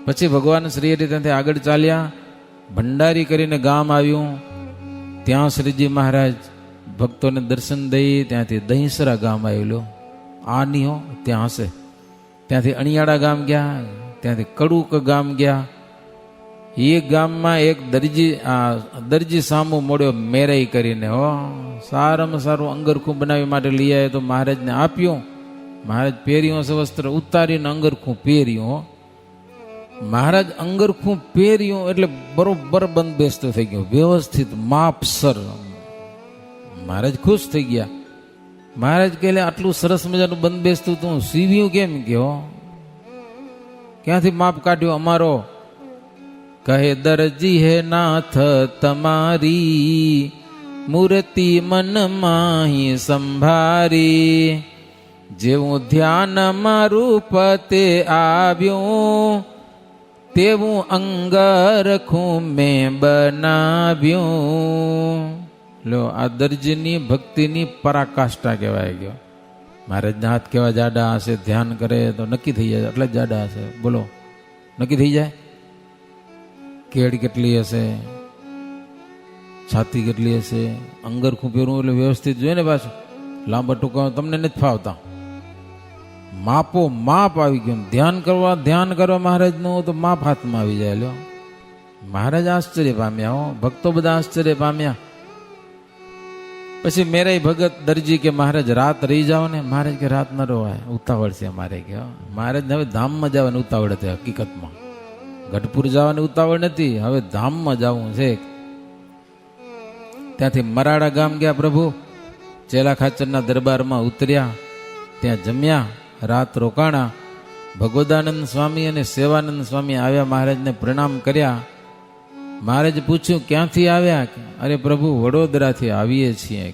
પછી ભગવાન શ્રી હરિ ત્યાંથી આગળ ચાલ્યા, ભંડારી કરીને ગામ આવ્યું. ત્યાં શ્રીજી મહારાજ ભક્તોને દર્શન દઈ ત્યાંથી દહીંસરા ગામ આવેલું, આ નહીં હો, ત્યાં હશે. ત્યાંથી અણિયાળા ગામ ગયા, ત્યાંથી કડુક ગામ ગયા. એ ગામમાં એક દરજી સામું મળ્યો મેરાઈ કરીને, હો સારામાં સારું અંગરખું બનાવી માટે લઈ આવ્યો તો મહારાજને આપ્યું. મહારાજ પહેર્યું હશે વસ્ત્ર, ઉતારીને અંગરખું પહેર્યું. હો મહારાજ અંગરખું પહેર્યું એટલે બરોબર બંધબેસતો થઈ ગયો, વ્યવસ્થિત માપસર. મહારાજ ખુશ થઈ ગયા. મહારાજ કહે આટલું સરસ મજાનું બંધબેસતું તું સીવ્યું કેમ? કે ક્યાંથી માપ કાઢ્યો અમારો? કહે દરજી હે નાથ તમારી, મૂર્તિ મન માહી સંભારી. જેવું ધ્યાન મારું પતે આવ્યું, તેવું અંગરખું મેં બનાવ્યું. લો, આ દરજીની ભક્તિની પરાકાષ્ઠા કહેવાય ગયો. મહારાજના હાથ કેવા જાડા હશે, ધ્યાન કરે તો નક્કી થઈ જાય, એટલે જ જાડા હશે. બોલો, નક્કી થઈ જાય. કેડ કેટલી હશે, છાતી કેટલી હશે, અંગરખું પહેરવું એટલે વ્યવસ્થિત જોઈએ ને. પાછું લાંબા ટૂંકા તમને નથી ફાવતા. માપો માપ આવી ગયું. ધ્યાન કરવા મહારાજનું તો માપ હાથમાં આવી જાય. લ્યો, મહારાજ આશ્ચર્ય પામ્યા. હો ભક્તો બધા આશ્ચર્ય પામ્યા. પછી મેરાઈ ભગત દરજી કે મહારાજ રાત રહી જાઓ ને. મહારાજ કે રાત ન રોવાય, ઉતાવળ છે અમારે. કે મહારાજ હવે ધામમાં જવાની ઉતાવળ હતી. હકીકતમાં ગઢપુર જવાની ઉતાવળ નથી, હવે ધામમાં જવું છે. ત્યાંથી મરાડા ગામ ગયા પ્રભુ. ચેલા ખાચરના દરબારમાં ઉતર્યા, ત્યાં જમ્યા, રાત રોકાણા. ભગવદાનંદ સ્વામી અને સેવાનંદ સ્વામી આવ્યા, મહારાજને પ્રણામ કર્યા. મહારાજ પૂછ્યું ક્યાંથી આવ્યા? અરે પ્રભુ, વડોદરાથી આવીએ છીએ.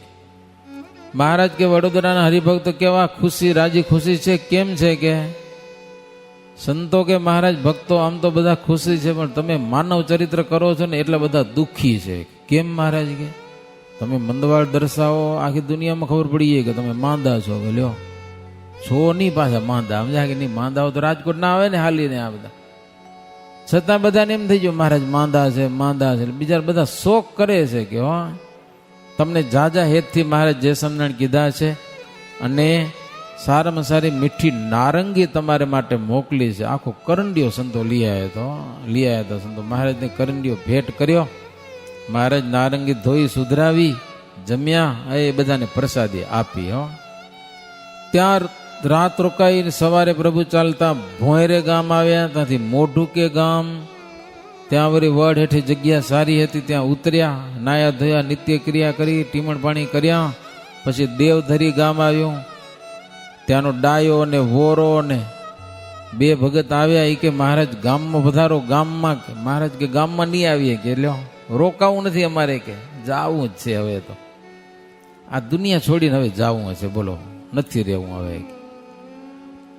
મહારાજ કે વડોદરાના હરિભક્ત કેવા ખુશી, રાજી ખુશી છે, કેમ છે? કે સંતો કે મહારાજ ભક્તો આમ તો બધા ખુશી છે, પણ તમે માનવ ચરિત્ર કરો છો ને એટલે બધા દુઃખી છે. કેમ મહારાજ? કે તમે મંદવાળ દર્શાવો, આખી દુનિયામાં ખબર પડી જાય કે તમે માંદા છો. કે લ્યો, છો નહીં પાછા માંદા, સમજ્યા કે નહીં? માંદા તો રાજકોટ ના આવે ને હાલીને આ બધા. છતાં બધાને એમ થઈ ગયું મહારાજ માંદા છે, માંદા છે. બીજા બધા શોક કરે છે. કે હો, તમને જાજા હેતથી મહારાજ જયસમનારાયણ કીધા છે, અને સારામાં સારી મીઠી નારંગી તમારે માટે મોકલી છે. આખો કરંડિયો સંતો લઈ આવ્યા હતા સંતો. મહારાજને કરંડિયો ભેટ કર્યો. મહારાજ નારંગી ધોઈ સુધરાવી, જમ્યા, એ બધાને પ્રસાદી આપી. હો ત્યાં રાત રોકાઈ. સવારે પ્રભુ ચાલતા ભોંયરે ગામ આવ્યા, ત્યાંથી મોઢુકે ગામ. ત્યાં વળી વડ હેઠી જગ્યા સારી હતી, ત્યાં ઉતર્યા, નાયા ધોયા, નિત્ય ક્રિયા કરી, ટીમણ પાણી કર્યા. પછી દેવધરી ગામ આવ્યું. ત્યાંનો ડાયો અને વોરો ને બે ભગત આવ્યા. એ કે મહારાજ ગામમાં પધારો. ગામમાં? મહારાજ કે ગામમાં નહીં આવીએ. કે લ્યો, રોકાવું નથી અમારે, કે જાવું જ છે. હવે તો આ દુનિયા છોડીને હવે જાવું હશે. બોલો, નથી રહેવું હવે.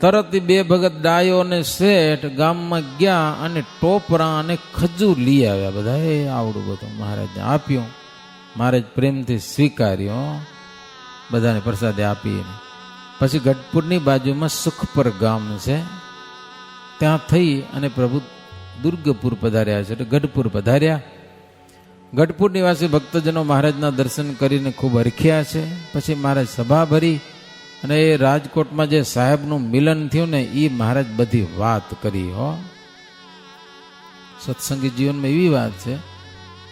તરત બે ભગત ડાયો અને શેઠ ગામમાં ગયા અને ટોપરા અને ખજૂર લઈ આવ્યા. બધા એ આવડું બધું મહારાજને આપ્યું. મહારાજ પ્રેમથી સ્વીકાર્યો, બધાને પ્રસાદે આપી. પછી ગઢપુરની બાજુમાં સુખપર ગામ છે, ત્યાં થઈ અને પ્રભુ દુર્ગપુર પધાર્યા છે, એટલે ગઢપુર પધાર્યા. ગઢપુર નિવાસી ભક્તજનો મહારાજના દર્શન કરીને ખૂબ હરખ્યા છે. પછી મહારાજ સભા ભરી અને એ રાજકોટમાં જે સાહેબનું મિલન થયું ને, એ મહારાજ બધી વાત કરી. હો સત્સંગી જીવનમાં એવી વાત છે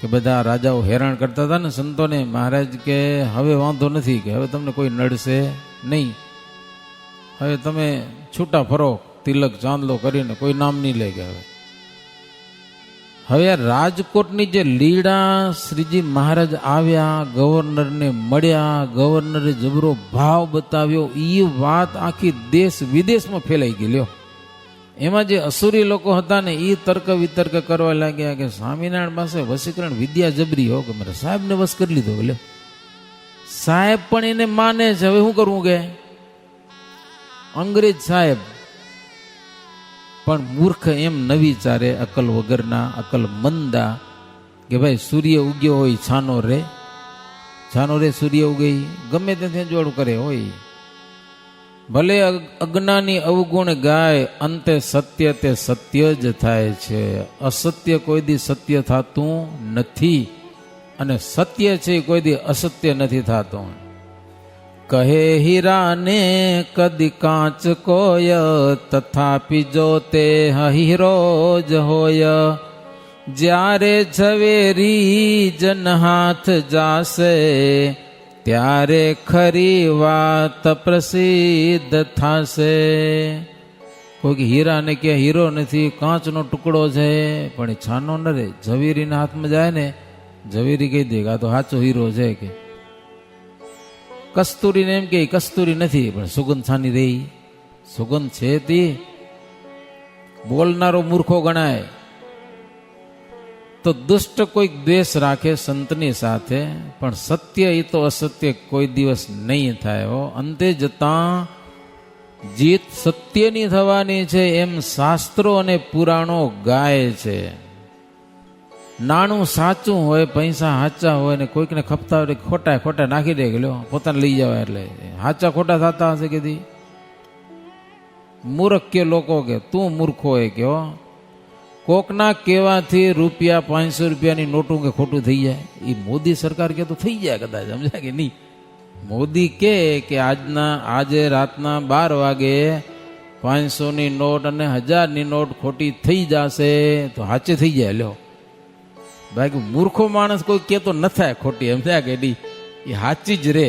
કે બધા રાજાઓ હેરાન કરતા હતા ને સંતોને. મહારાજ કે હવે વાંધો નથી, કે હવે તમને કોઈ નડશે નહીં, હવે તમે છૂટા ફરો, તિલક ચાંદલો કરીને, કોઈ નામ નહીં લે. કે હવે રાજકોટની જે લીડા શ્રીજી મહારાજ આવ્યા, ગવર્નરને મળ્યા, ગવર્નરે જબરો ભાવ બતાવ્યો. એ વાત આખી દેશ વિદેશમાં ફેલાઈ ગઈ. લ્યો, એમાં જે અસુરી લોકો હતા ને, એ તર્ક વિતર્ક કરવા લાગ્યા કે સ્વામિનારાયણ પાસે વશીકરણ વિદ્યા જબરી હો, કે મારા સાહેબને વશ કરી લીધો. લ્યો, સાહેબ પણ એને માને છે. હવે શું કરવું? કે અંગ્રેજ સાહેબ પણ મૂર્ખ એમ ન વિચારે, અકલ વગરના, અકલ મંદા, કે ભાઈ સૂર્ય ઉગ્યો હોય છાનો રે સૂર્ય ઉગે, ગમે તે જોડું કરે હોય. ભલે અજ્ઞાની અવગુણ ગાય, અંતે સત્ય તે સત્ય જ થાય છે. અસત્ય કોઈ દી સત્ય થતું નથી, અને સત્ય છે કોઈ દી અસત્ય નથી થતું. કહે હીરાને કદી કાચ કોય, તથાપી જો તે હીરો જ હોય. જ્યારે ઝવેરી જન હાથ જાશે, ત્યારે ખરી વાત પ્રસિદ્ધ થશે. કોઈ હીરાને કે હીરો નથી, કાચનો ટુકડો છે, પણ એ છાનો ન રે. ઝવેરીના હાથમાં જાય ને, ઝવેરી કહી દે કે આ તો સાચો હીરો છે. કે કસ્તુરીને એમ કે કસ્તુરી નથી, પણ સુગંધ છાની રહી. સુગંધ છે તે બોલનારો મૂર્ખો ગણાય. તો દુષ્ટ કોઈક દ્વેષ રાખે સંતની સાથે, પણ સત્ય એ તો અસત્ય કોઈ દિવસ નહીં થાય હો. અંતે જતા જીત સત્યની થવાની છે, એમ શાસ્ત્રો અને પુરાણો ગાય છે. નાણું સાચું હોય, પૈસા સાચા હોય, ને કોઈકને ખપતા હોય ખોટા ખોટા નાખી દે, ગયો પોતાને લઈ જવાય. એટલે સાચા ખોટા થતા હશે કે મૂર્ખ કે લોકો કે તું મૂર્ખો હોય કે કોકના કહેવાથી રૂપિયા 500 રૂપિયાની નોટું કે ખોટું થઈ જાય. એ મોદી સરકાર કે તો થઈ જાય કદાચ, સમજાય કે નહીં. મોદી કે આજે રાતના 12 વાગે 500ની નોટ અને 1000ની નોટ ખોટી થઈ જશે, તો સાચે થઈ જાય. લ્યો બાકી મૂર્ખો માણસ કોઈ કેતો ન થાય ખોટી, એમ થાય કે નહીં, એ સાચી જ રે.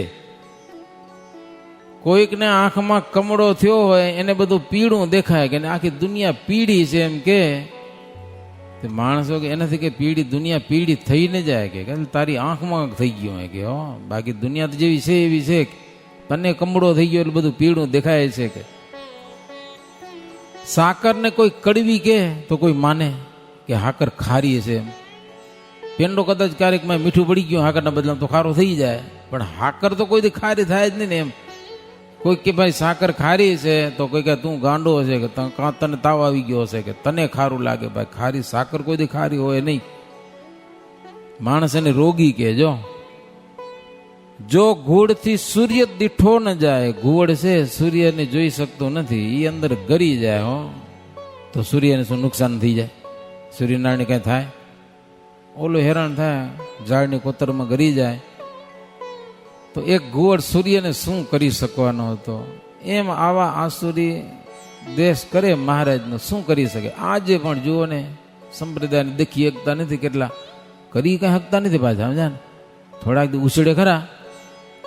કોઈકને આંખમાં કમળો થયો હોય, એને બધું પીળું દેખાય કે આખી દુનિયા પીળી છે એમ કે માણસો કે એનાથી કે પીળી દુનિયા પીળી થઈ ન જાય કે તારી આંખમાં થઈ ગયું હોય કે બાકી દુનિયા તો જેવી છે એવી છે. તને કમળો થઈ ગયો એટલે બધું પીળું દેખાય છે. કે સાકરને કોઈ કડવી કે તો કોઈ માને કે હાકર ખારી છે. એમ પેંડો કદાચ ક્યારેક મીઠું પડી ગયું હાકરના બદલામાં તો ખારો થઈ જાય, પણ હાકર તો કોઈ ખારી થાય જ નહીં ને. એમ કોઈ કે ભાઈ સાકર ખારી છે તો કોઈ કે તું ગાંડો હશે, કે તને તાવ આવી ગયો હશે, કે તને ખારું લાગે. ભાઈ ખારી સાકર કોઈ ખારી હોય નહીં. માણસ એને રોગી કે જો ઘૂડથી સૂર્ય દીઠો ન જાય. ઘુવડ છે સૂર્યને જોઈ શકતો નથી, એ અંદર ગરી જાય તો સૂર્યને શું નુકસાન થઈ જાય? સૂર્યનારાયણ કઈ થાય? ઓલો હેરાન થાય, ઝાડની કોતરમાં ગરી જાય. તો એક ઘુવડ સૂર્યને શું કરી શકવાનો હતો? એમ આવા આસુરી દેશ કરે મહારાજનો શું કરી શકે? આજે પણ જુઓ ને, સંપ્રદાયને દેખી શકતા નથી, કેટલા કરી કઈ શકતા નથી પાછા, સમજા ને. થોડાક દી ઉછળે ખરા,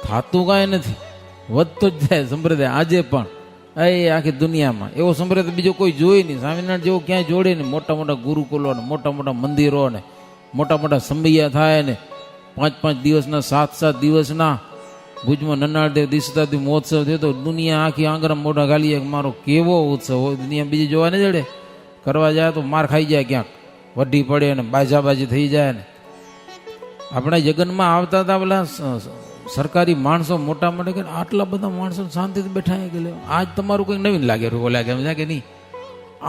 થાતું કાંઈ નથી, વધતો જ જાય સંપ્રદાય આજે પણ. આખી દુનિયામાં એવો સંપ્રદાય બીજો કોઈ જોઈ નહીં. સ્વામિનારાયણ જેવો ક્યાંય જોડે નહીં. મોટા મોટા ગુરુકુલો ને મોટા મોટા મંદિરો ને મોટા મોટા સંભૈયા થાય ને 5-5 દિવસના 7-7 દિવસના ભુજમાં નનાળદેવ દિશતાથી મહોત્સવ થયો તો દુનિયા આખી આંગરા મોઢા ગાલીએ. મારો કેવો ઉત્સવ હોય, દુનિયા બીજી જોવા નહીં જડે. કરવા જાય તો માર ખાઈ જાય, ક્યાંક વઢી પડે ને બાજાબાજી થઈ જાય ને. આપણા જગનમાં આવતા હતા પેલા સરકારી માણસો મોટા મોટા કે આટલા બધા માણસો શાંતિથી બેઠા કે આજ તમારું કંઈક નવીન લાગે બોલ્યા કે સમજા કે નહીં.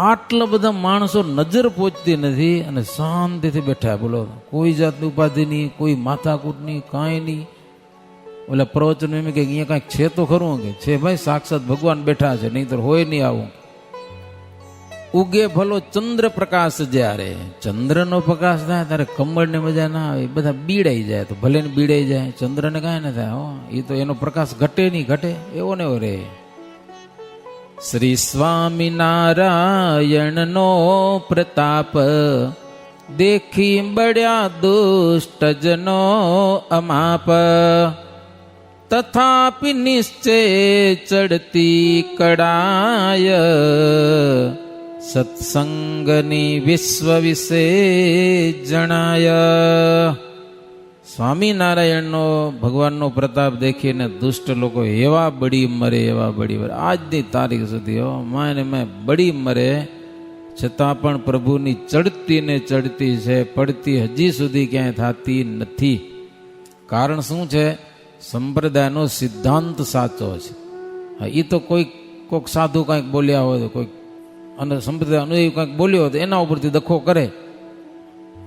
આટલા બધા માણસો નજર પહોંચતી નથી અને શાંતિથી બેઠા. બોલો, કોઈ જાતની ઉપાધિ નહીં, કોઈ માથાકૂટ નહીં, કાંઈ નહીં. ઓલા પ્રવચન એમ કે અહીંયા કાંઈક છે તો ખરું કે છે ભાઈ, સાક્ષાત ભગવાન બેઠા છે, નહીં તો હોય નહીં આવું. ઉગે ભલો ચંદ્ર પ્રકાશ, જ્યારે ચંદ્રનો પ્રકાશ થાય ત્યારે કમળને મજા ના આવે, બધા બીડાઈ જાય. તો ભલે ને બીડાઈ જાય, ચંદ્રને કાંઈ ના થાય. એ તો એનો પ્રકાશ ઘટે નહીં, ઘટે એવો ને એવો રે. શ્રી સ્વામિનારાયણનો પ્રતાપ દેખી બળ્યા દુષ્ટજનો અમાપ. તથાપિ નિશ્ચય ચડતી કડાય, સત્સંગની વિશ્વ વિશે જણાય. સ્વામિનારાયણનો ભગવાનનો પ્રતાપ દેખીને દુષ્ટ લોકો એવા બળી મરે, એવા બળી મરે. આજની તારીખ સુધી માને મેં બળી મરે, છતાં પણ પ્રભુની ચડતી ને ચડતી છે, પડતી હજી સુધી ક્યાંય થતી નથી. કારણ શું છે? સંપ્રદાયનો સિદ્ધાંત સાચો છે. એ તો કોઈક સાધુ કંઈક બોલ્યા હોય તો કોઈક અને સંપ્રદાય અનુયાયી કંઈક બોલ્યો હોય તો એના ઉપરથી દખો કરે.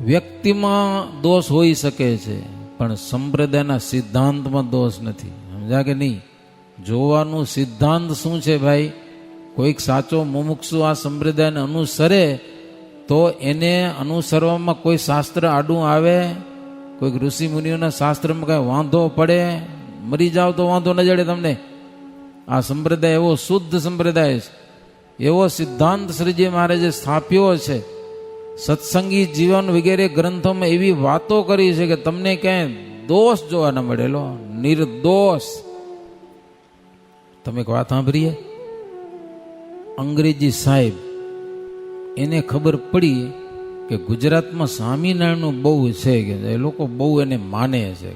વ્યક્તિમાં દોષ હોઈ શકે છે, પણ સંપ્રદાયના સિદ્ધાંતમાં દોષ નથી, સમજા કે નહીં. જોવાનું સિદ્ધાંત શું છે ભાઈ? કોઈક સાચો મુમુક્ષુ આ સંપ્રદાયને અનુસરે તો એને અનુસરવામાં કોઈ શાસ્ત્ર આડું આવે? કોઈક ઋષિ મુનિઓના શાસ્ત્રમાં કઈ વાંધો પડે? મરી જાવ તો વાંધો ન જડે તમને. આ સંપ્રદાય એવો શુદ્ધ સંપ્રદાય છે, એવો સિદ્ધાંત શ્રીજી મહારાજે સ્થાપ્યો છે. સત્સંગી જીવન વગેરે ગ્રંથોમાં એવી વાતો કરી છે કે તમને ક્યાંય દોષ જોવા ન મળેલો, નિર્દોષ. તમે એક વાત સાંભળીએ, અંગ્રેજી સાહેબ એને ખબર પડી કે ગુજરાતમાં સ્વામિનારાયણનું બહુ છે, કે એ લોકો બહુ એને માને છે.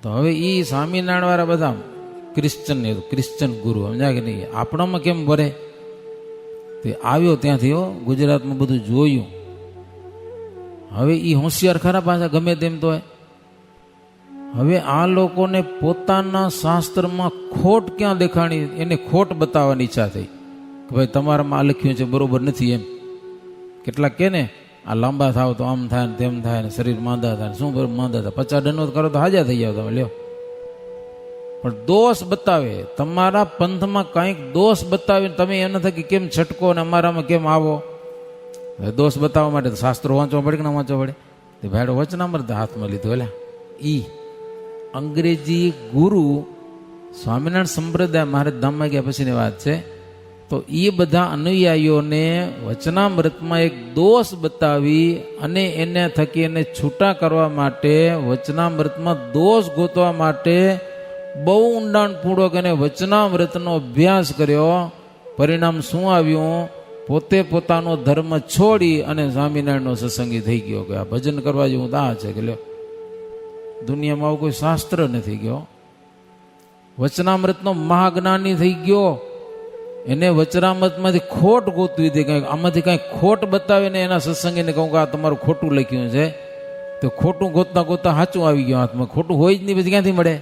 તો હવે એ સ્વામિનારાયણ વાળા બધા ક્રિશ્ચન ગુરુ સમજ્યા કે નહીં, આપણામાં કેમ ભરે? તે આવ્યો ત્યાંથી ગુજરાતમાં બધું જોયું. હવે એ હોશિયાર ખરા પાછા ગમે તેમ તો. હવે આ લોકોને પોતાના શાસ્ત્રમાં ખોટ ક્યાં દેખાણી, એને ખોટ બતાવવાની ઈચ્છા થઈ કે ભાઈ તમારામાં આ લખ્યું છે બરોબર નથી એમ. કેટલાક કે ને આ લાંબા થાવ તો આમ થાય ને તેમ થાય ને શરીર માંદા થાય ને શું બરોબર માંદા થાય, 50 દંડવત કરો તો હાજા થઈ જાવ તમે, લ્યો. પણ દોષ બતાવે, તમારા પંથમાં કંઈક દોષ બતાવીને તમે એમ નથી કે કેમ છટકો ને અમારામાં કેમ આવો. દોષ બતાવવા માટે તો શાસ્ત્રો વાંચવા પડે કે ના વાંચવા પડે? તે ભાઈડો વચનામૃત હાથમાં લીધું. એટલે ઈ અંગ્રેજી ગુરુ સ્વામિનારાયણ સંપ્રદાય મહારાજ ધામમાં ગયા પછીની વાત છે. તો એ બધા અનુયાયીઓને વચનામૃતમાં એક દોષ બતાવી અને એને થકી એને છૂટા કરવા માટે, વચનામૃતમાં દોષ ગોતવા માટે બહુ ઊંડાણપૂર્વક એને વચનામૃતનો અભ્યાસ કર્યો. પરિણામ શું આવ્યું? પોતે પોતાનો ધર્મ છોડી અને સ્વામિનારાયણનો સત્સંગી થઈ ગયો. કે આ ભજન કરવા જેવું તો આ છે કે લ્યો, દુનિયામાં આવું કોઈ શાસ્ત્ર નથી ગયો. વચનામૃતનો મહાજ્ઞાની થઈ ગયો. એને વચનામૃતમાંથી ખોટ ગોતવી હતી, કંઈક આમાંથી કંઈક ખોટ બતાવીને એના સત્સંગીને કહું કે આ તમારું ખોટું લખ્યું છે. તો ખોટું ગોતતા ગોતતા સાચું આવી ગયું હાથમાં. ખોટું હોય જ નહીં, પછી ક્યાંથી મળે?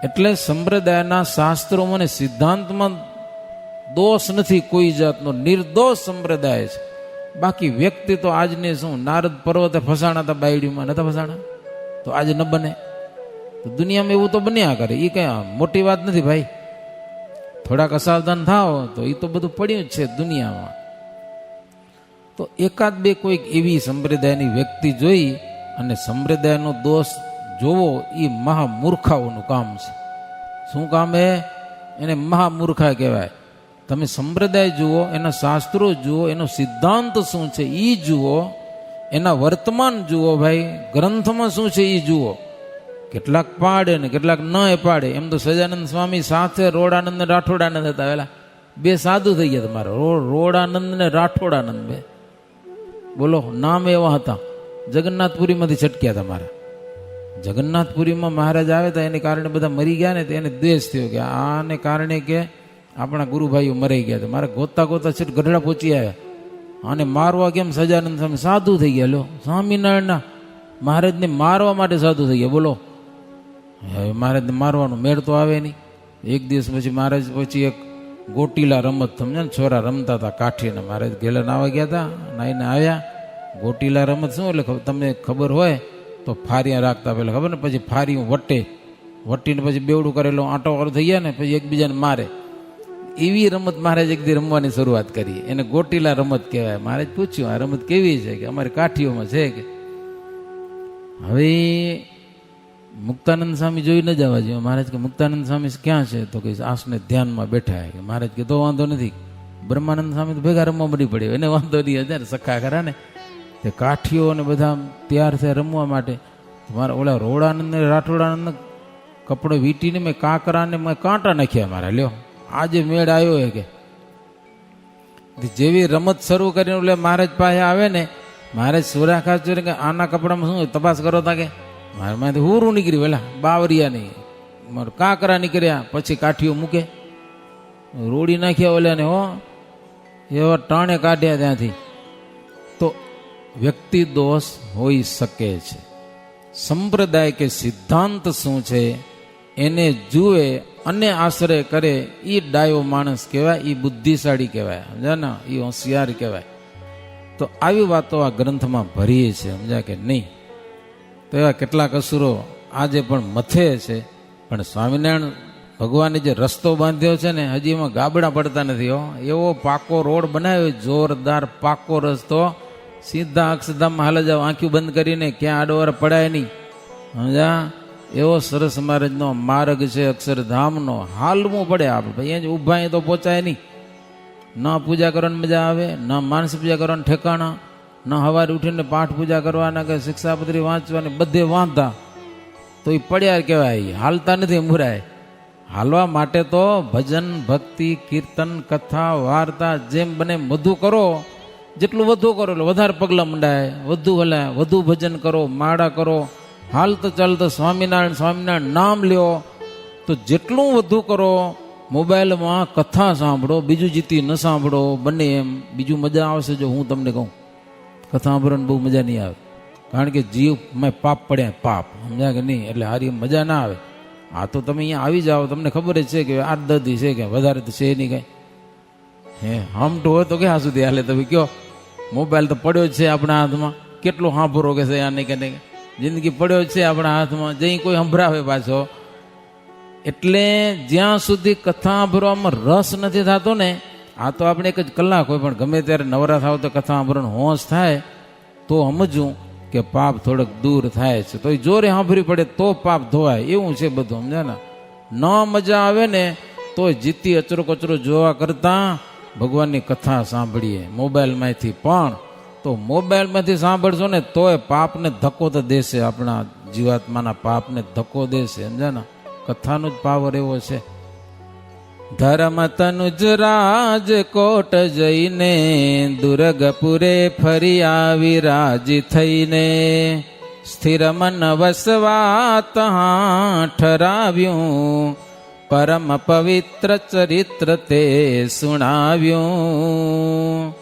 એટલે સંપ્રદાયના શાસ્ત્રોમાં અને સિદ્ધાંતમાં દોષ નથી કોઈ જાતનો, નિર્દોષ સંપ્રદાય છે. બાકી વ્યક્તિ તો આજને શું, નારદ પર્વતે ફસાણા હતા, બાયડીમાં નતા ફસાણા? તો આજે ન બને? તો દુનિયામાં એવું તો બન્યા કરે. એ કઈ મોટી વાત નથી ભાઈ. થોડાક અસાવધાન થાવ તો એ તો બધું પડ્યું જ છે દુનિયામાં. તો એકાદ બે કોઈક એવી સંપ્રદાયની વ્યક્તિ જોઈ અને સંપ્રદાયનો દોષ જોવો, એ મહામૂર્ખાઓનું કામ છે. શું કામ હે? એને મહામૂર્ખા કહેવાય. તમે સંપ્રદાય જુઓ, એના શાસ્ત્રો જુઓ, એનો સિદ્ધાંત શું છે એ જુઓ, એના વર્તમાન જુઓ ભાઈ, ગ્રંથમાં શું છે એ જુઓ. કેટલાક પાડે ને કેટલાક ન પાડે. એમ તો સજાનંદ સ્વામી સાથે રોડાનંદ ને રાઠોડાનંદ હતા. પેલા બે સાધુ થઈ ગયા તમારા, રોડાનંદ ને રાઠોડાનંદ. બે બોલો, નામ એવા હતા. જગન્નાથપુરીમાંથી છટક્યા તમારા. જગન્નાથપુરીમાં મહારાજ આવે તો એને કારણે બધા મરી ગયા ને, તો એને દ્વેષ થયો કે આને કારણે કે આપણા ગુરુભાઈઓ મરાઈ ગયા. તો મારે ગોતા ગોતા છે ગઢડા પહોંચી આવ્યા. આને મારવા કેમ? સજાનંદ સ્વામી સાધુ થઈ ગયા. લો, સ્વામિનારાયણના મહારાજને મારવા માટે સાધુ થઈ ગયા. બોલો, હવે મહારાજને મારવાનો મેળ તો આવે નહીં. એક દિવસ પછી મહારાજ પછી એક ગોટીલા રમત, સમજે ને, છોરા રમતા હતા કાઠીને. મહારાજ ઘેલા નાવા ગયા હતા, નાઈને આવ્યા. ગોટીલા રમત શું એટલે તમને ખબર હોય તો ફારિયા રાખતા પેલા, ખબર ને, પછી ફારિયું વટીને પછી બેવડું કરેલું આંટો વાળો થઈ ગયા ને, પછી એકબીજાને મારે. એવી રમત મહારાજ એક દી રમવાની શરૂઆત કરી. એને ગોટીલા રમત કહેવાય. મહારાજ પૂછ્યું આ રમત કેવી છે? કે અમારી કાઠીઓમાં છે. કે હવે મુક્તાનંદ સ્વામી જોઈ ન જવા જોઈએ. મહારાજ કે મુક્તાનંદ સ્વામી ક્યાં છે? તો કે આસને ધ્યાનમાં બેઠા. કે મહારાજ કે તો વાંધો નથી. બ્રહ્માનંદ સ્વામી તો ભેગા રમવા મળી પડે, એને વાંધો નહીં. હજાર સખા ખરા ને, તે કાઠીઓ ને બધા તૈયાર થયા રમવા માટે. મારા ઓલા રોડાનંદ ને રાઠોડાનંદ કપડો વીટીને મેં કાંકરાને મેં કાંટા નાખ્યા મારા. લ્યો, આજે મેળ આવ્યો હે. કે જેવી રમત શરૂ કરીને એટલે મહારાજ પાસે આવે ને, મહારાજ સુરા ખાસ જોઈને કે આના કપડામાં શું તપાસ કરો તા? કે મારા માંથી હુરું નીકળ્યું, પેલા બાવરિયા નહીં, મારું કાંકરા નીકળ્યા. પછી કાઠીઓ મૂકે, રોડી નાખ્યા ઓલા ને. હો, એવા ટાણે કાઢ્યા ત્યાંથી. તો વ્યક્તિ દોષ હોઈ શકે છે. સંપ્રદાય કે સિદ્ધાંત શું છે એને જુએ અને આશ્રય કરે, એ ડાયો માણસ કહેવાય, એ બુદ્ધિશાળી કહેવાય. સમજ્યા ને? એ હોશિયાર કહેવાય. તો આવી વાતો આ ગ્રંથમાં ભરીએ છે, સમજ્યા કે નહીં? તો એવા કેટલાક અસુરો આજે પણ મથે છે. પણ સ્વામિનારાયણ ભગવાને જે રસ્તો બાંધ્યો છે ને હજી એમાં ગાબડા પડતા નથી હો. એવો પાકો રોડ બનાવ્યો, જોરદાર પાકો રસ્તો, સીધા અક્ષરધામમાં હાલ જાવ, આંખ્યું બંધ કરીને, ક્યાં આડોવાર પડાય નહીં. સમજા? એવો સરસ મહારાજનો માર્ગ છે અક્ષરધામનો, હાલવું પડે આપણે. ભાઈ અહીંયા જ ઊભા તો પહોંચાય નહીં. ન પૂજા કરવાની મજા આવે, ન માનસ પૂજા કરવાનું ઠેકાણા, ન સવારે ઉઠીને પાઠ પૂજા કરવાના કે શિક્ષાપત્રી વાંચવાની, બધે વાંધા તો એ પડ્યા કહેવાય, હાલતા નથી મુરાય. હાલવા માટે તો ભજન, ભક્તિ, કીર્તન, કથા, વાર્તા જેમ બને વધુ કરો. જેટલું વધુ કરો એટલે વધારે પગલાં મંડાય, વધુ હલાય, વધુ ભજન કરો, માળા કરો, હાલતો ચાલતો સ્વામિનારાયણ સ્વામિનારાયણ નામ લ્યો. તો જેટલું વધુ કરો, મોબાઈલમાં કથા સાંભળો, બીજું જીતી ન સાંભળો, બંને એમ. બીજું મજા આવશે જો હું તમને કહું, કથા સાંભળવાની બહુ મજા નહીં આવે, કારણ કે જીવમાં પાપ પડ્યા, પાપ, સમજ્યા કે નહીં? એટલે હારી મજા ના આવે. આ તો તમે અહીંયા આવી જાઓ, તમને ખબર જ છે કે 8-10 દી છે, કે વધારે તો છે નહીં કાંઈ. હે હમટું હોય તો ક્યાં સુધી હાલે? તમે કયો, મોબાઈલ તો પડ્યો જ છે આપણા હાથમાં, કેટલો સાંભળો કે છે આને કે નહીં? જિંદગી પડ્યો જ છે આપણા હાથમાં, જઈ કોઈ સંભળાવે પાછો. એટલે જ્યાં સુધી કથા સાંભળવામાં રસ નથી થતો ને, આ તો આપણે એક જ કલાક હોય, પણ ગમે ત્યારે નવરા થાવ તો કથા સાંભળવાનો હોશ થાય તો સમજવું કે પાપ થોડોક દૂર થાય છે. તો એ જોરે સાંભળવી પડે તો પાપ ધોવાય, એવું છે બધું, સમજ્યા ને? ન મજા આવે ને તો જીતી અચરો કચરો જોવા કરતા ભગવાનની કથા સાંભળીએ મોબાઈલમાંથી. પણ તો મોબાઈલમાંથી સાંભળશો ને તોય પાપને ધક્કો તો દેશે, આપણા જીવાત્માના પાપને ધક્કો દેશે, સમજ્યા ને? કથાનો જ પાવર એવો છે. ધર્મ તનુજ રાજકોટ જઈને, દુર્ગપુરે ફરી આવી રાજી થઈને, સ્થિર મન વસવા તહાં ઠરાવ્યું, પરમ પવિત્ર ચરિત્ર તે સુણાવ્યું.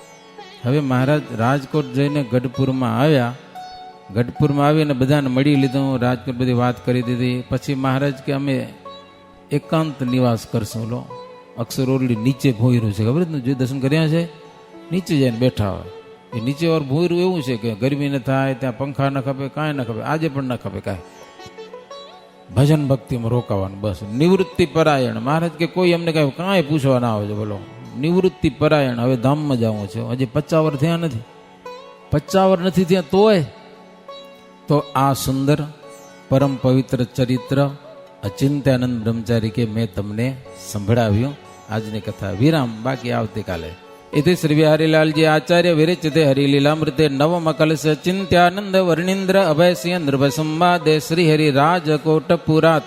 હવે મહારાજ રાજકોટ જઈને ગઢપુરમાં આવ્યા. ગઢપુરમાં આવીને બધાને મળી લીધું, રાજકોટ બધી વાત કરી દીધી. પછી મહારાજ કે અમે એકાંત નિવાસ કરશું. લો, અક્ષરોલી નીચે ભોયરું છે, ખબર જ? જે દર્શન કર્યા છે, નીચે જઈને બેઠા હોય. એ નીચે વાર ભોયરું એવું છે કે ગરમી ન થાય, ત્યાં પંખા ન ખપે, કાંઈ ન ખપે, આજે પણ ન ખપે કાંઈ. ભજન ભક્તિમાં રોકાવાનું, બસ. નિવૃત્તિ પરાયણ. મહારાજ કે કોઈ અમને કાંઈ પૂછવા ના આવે છે, બોલો. નિવૃત્તિ પરાયણ. હવે ધામમાં જવું છે, હજી 50 વર્ષ થયા નથી, 50 વર્ષ નથી થયા તોય. તો આ સુંદર પરમ પવિત્ર ચરિત્ર અચિંત્યાનંદ બ્રહ્મચારી કે મેં તમને સંભળાવ્યું. આજની કથા વિરામ, બાકી આવતીકાલે. इति श्री बिहारीलालजी आचार्य विरचिते हरिलीलामृते नवम कलश चिंत्यानंद वर्णींद्र अभयसिंह नृभ संवादे श्री हरि राजकोटपुरात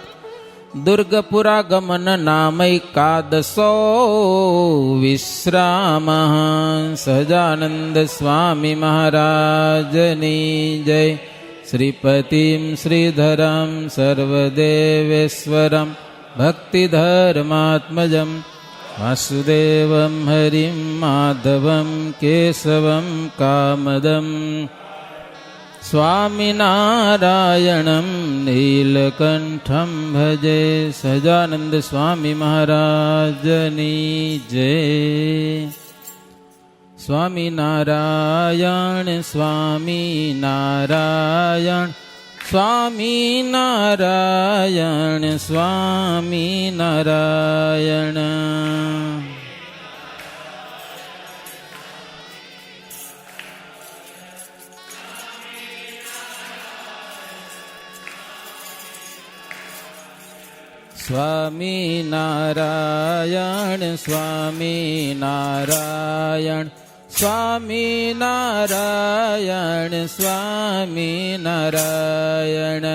दुर्गपुरा गमन नामैकादशो विश्राम. सहजानंद स्वामी महाराजनी जय. श्रीपतिं श्रीधरं सर्वदेवेश्वरं भक्तिधर्मात्मजं वासुदेवं हरिं माधवं केशवं कामदं स्वामिनारायणं नीलकंठं भजे. सहजानंद स्वामी महाराजनी जय. स्वामी नारायण स्वामी नारायण स्वामी नारायण स्वामी नारायण. स्वामी नारायण स्वामी नारायण स्वामी नारायण स्वामी नारायण.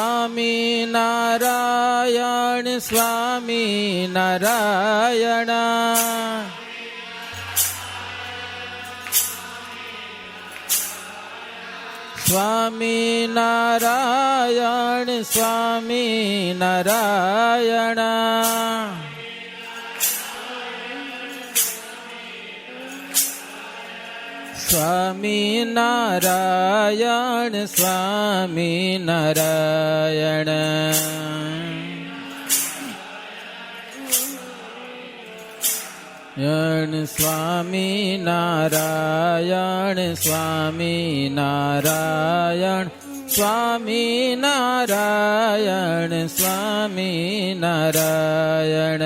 स्वामी नारायण स्वामी नारायण स्वामी नारायण स्वामी नारायण. स्वामी नारायण स्वामी नारायण. સ્વામી નારાયણ સ્વામી નારાયણ સ્વામી નારાયણ સ્વામી નારાયણ.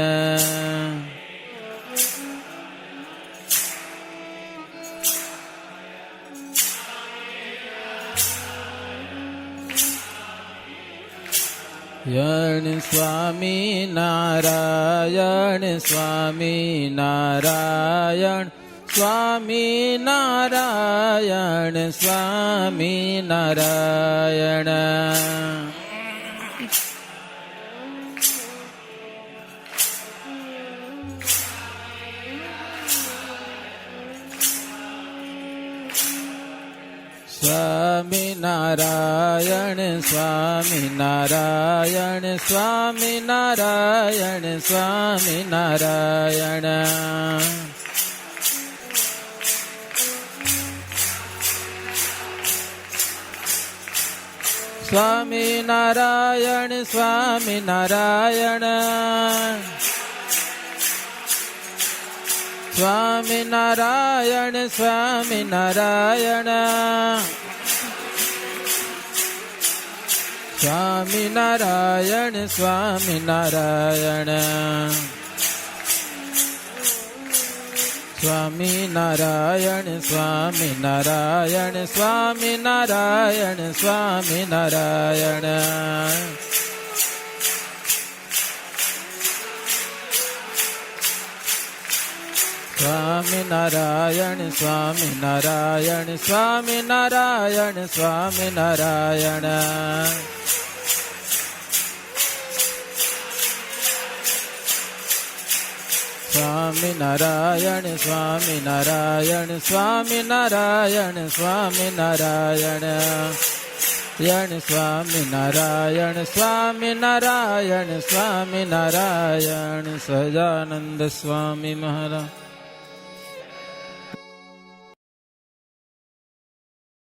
સ્વામી નારાયણ સ્વામી નારાયણ સ્વામી નારાયણ સ્વામી નારાયણ. સ્વામી નારાયણ સ્વામી નારાયણ સ્વામી નારાયણ સ્વામી નારાયણ. સ્વામી નારાયણ સ્વામી નારાયણ સ્વામી નારાયણ સ્વામી નારાયણ. સ્વામી નારાયણ સ્વામી નારાયણ સ્વામી નારાયણ સ્વામી નારાયણ સ્વામી નારાયણ સ્વામી નારાયણ. સ્વામી નારાયણ સ્વામી નારાયણ સ્વામી નારાયણ સ્વામી નારાયણ. સ્વામી નારાયણ સ્વામી નારાયણ સ્વામી નારાયણ સ્વામી નારાયણ. સ્વામી નારાયણ સ્વામી નારાયણ સ્વામી નારાયણ. સહજાનંદ સ્વામી મહારાજ.